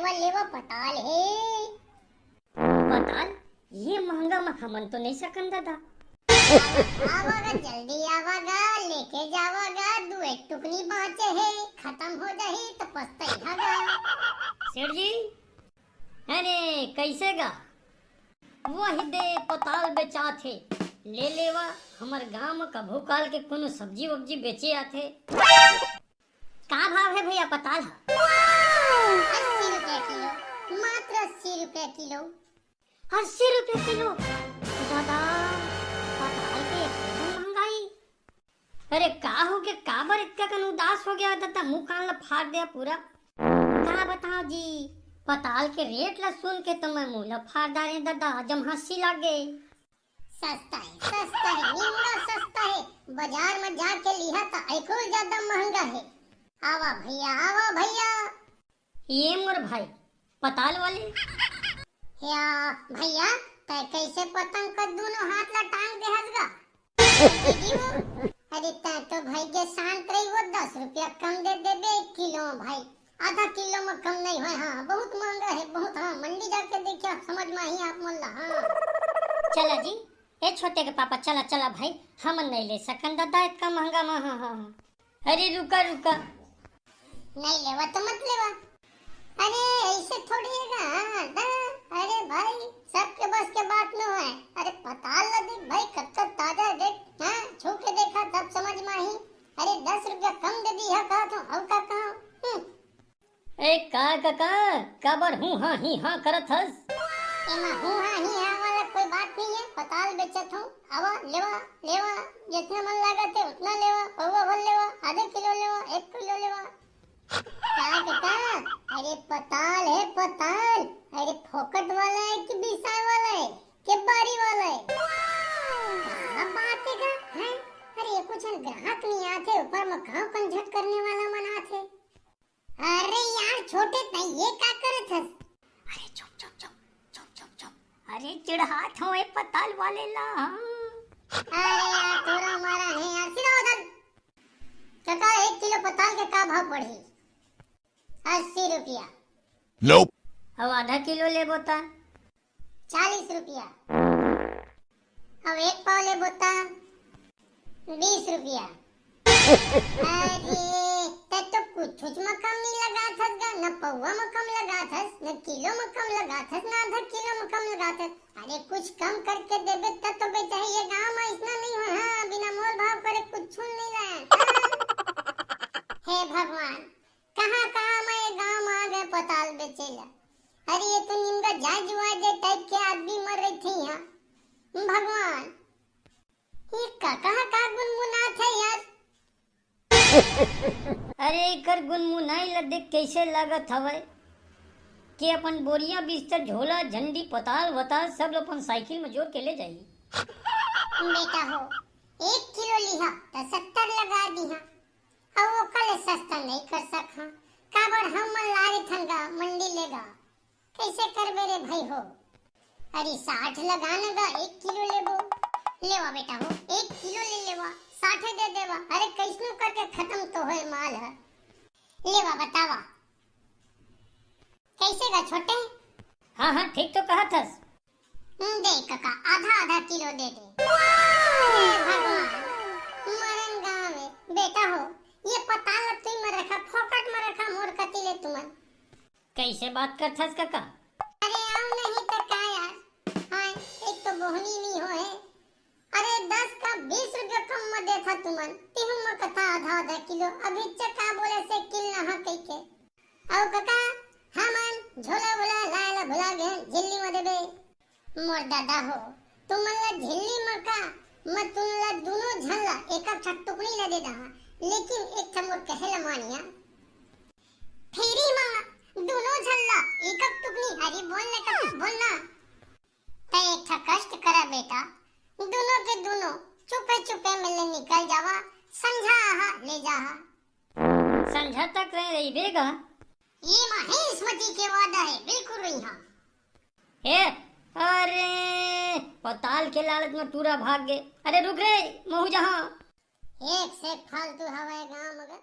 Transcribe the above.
लेवा लेवा पताल है। पताल ये महंगा मखमन तो नहीं सकन दादा। आवागा जल्दी आवागा, लेके जावागा, दो एक टुकनी बाचे है, खत्म हो जाही तो पछताएगा। सेठ जी अरे कैसे गा वही दे पताल बेचा थे, ले लेवा हमर गांव में कभू काल के कोनो सब्जी वब्जी बेचे आथे। का भाव है भैया पताल? 80 रुपए किलो, मात्र 80 रुपए किलो। 80 रुपए किलो दादा, पताल के इतना महंगाई। अरे का हो गया, काबर इतना कन उदास हो गया दादा, मुंह कान ला फाड़ दिया पूरा। का बताओ जी, पताल के रेट ला सुन के तो मैं मुंह ला फाड़ डाले दादा, जम हंसी लागे। सस्ता है, निम्न सस्ता है। बाजार में जाके लिहा तो एको ज्यादा महंगा है। आवा भैया। ये मोर भाई पताल वाले। या भैया तय कैसे पतंग का दोनों हाथ ला टांग दे हसगा। अरे तय तो भाई के शांत रही, वो 10 रुपया कम दे देबे 1 किलो भाई, आधा किलो में कम नहीं है। हाँ बहुत महंगा है बहुत। हाँ मंडी जाके देखिए, समझ में ही आप मोल्ला। हाँ चला जी ए छोटे के पापा, चला चला भाई, हम नहीं ले सकन दादा इतना महंगा में। हाँ अरे रुका नहीं लेवा तो मत लेवा। अरे ऐसे थोड़ी है। अरे भाई सबके बस के बात न है। अरे पताल ला देख भाई, कब तक ताजा देख। हाँ छू के देखा तब समझ में आई। अरे 10 रुपया कम दे दी है कहा तो अब का कहा। ए काका काबर हूँ हाँ ही हाँ करत हस। एमा हूँ हाँ ही हाँ वाला कोई बात नहीं है। पताल बेचत हूँ, आवा लेवा जितना मन लागत है उतना लेवा, पौवा भर लेवा, आधे किलो लेवा, 1 किलो लेवा। का अरे पताल है पताल। अरे फोकट वाला है कि बिसाय वाला है कि बारी वाला है? क्या बात है? अरे ये कुछ ग्राहक नहीं आते, ऊपर में कहाँ कंझट करने वाला मन आते। अरे यार छोटे तई ये क्या करत हस? अरे चुप अरे चिढ़ात हो पताल वाले ला। अरे यार तोरा मारा नहीं यार, सीधा उधर। काका 1 किलो पताल के का भाव पड़ी? 80 रुपया। Nope. अब आधा किलो ले बोता 40 रुपया। अब 1 पाव ले बोता 20 रुपया। अरे तो कुछ में कम नहीं लगा था, न पौवा में कम लगा था, न किलो में कम लगा था, न आधा किलो में कम लगा था। अरे कुछ कम करके देबे तब तो बेचा है। ये गांव में इतना नहीं हो। हाँ बिना मोल भाव करे कुछ छून नहीं लाए। हे भगवान, कहाँ मैं ये गांव में आ गए पताल बेचेला। अरे ये तो निम्गा जाजुआ जे टाइप के आदमी मर रही थी यहाँ। भगवान ये कहाँ गुनगुना थे यार। अरे कर गुनमुनाई ला देख कैसे लागत हवे कि अपन बोरिया बिस्तर झोला झंडी पताल वताल सब अपन साइकिल में जोड़ के ले जाई। बेटा हो 1 किलो लिहा तो 70 लगा दिहा। अब वो कल सस्ता नहीं कर सका। काबर हम मन लारे थंगा मंडी लेगा कैसे करबे रे भाई हो। अरे 60 लगाना गा 1 किलो लेबो। लेवा बेटा हो 1 किलो ले लेवा, 60 दे देवा। अरे कैसनो करके खत्म तो होए माल है। लेवा बतावा कैसे गा छोटे? हाँ ठीक तो कहा था। दे काका आधा किलो दे दे। हे भगवान मरन गाँव में बेटा हो ये पताल तुई में रखा, फोकट में रखा, मोर कती ले तुमन। कैसे बात करता काका? अरे आओ नहीं तो क्या यार। हाँ एक तो बोहनी नहीं हो है। अरे 10 का 20 रुपया कम में देखा तुमन, तिहु में कथा आधा किलो। अभी चका बोले से किल ना कई के। आओ काका हमन झोला बोला लाला भुला गए झिल्ली में देबे। मोर दादा हो तुमन ला झिल्ली में का मैं तुम ला दोनों झल्ला एक टुकड़ी ला दे दहा, लेकिन एक मोर कहेला मानिया फेरी मां दोनों झल्ला एक टुकड़ी। अरे बोलने का बोलना तय एक कष्ट करा बेटा, दोनों के दोनों चुपे मिलने निकल जावा, समझा ले जा। समझा तक रही बेगा। ये महेशमती के वादा है बिल्कुल रही। हाँ ए अरे पताल के लालच में टूरा भाग गए। अरे रुक रे महू जहाँ एक से फालतू हवा गांव मगर।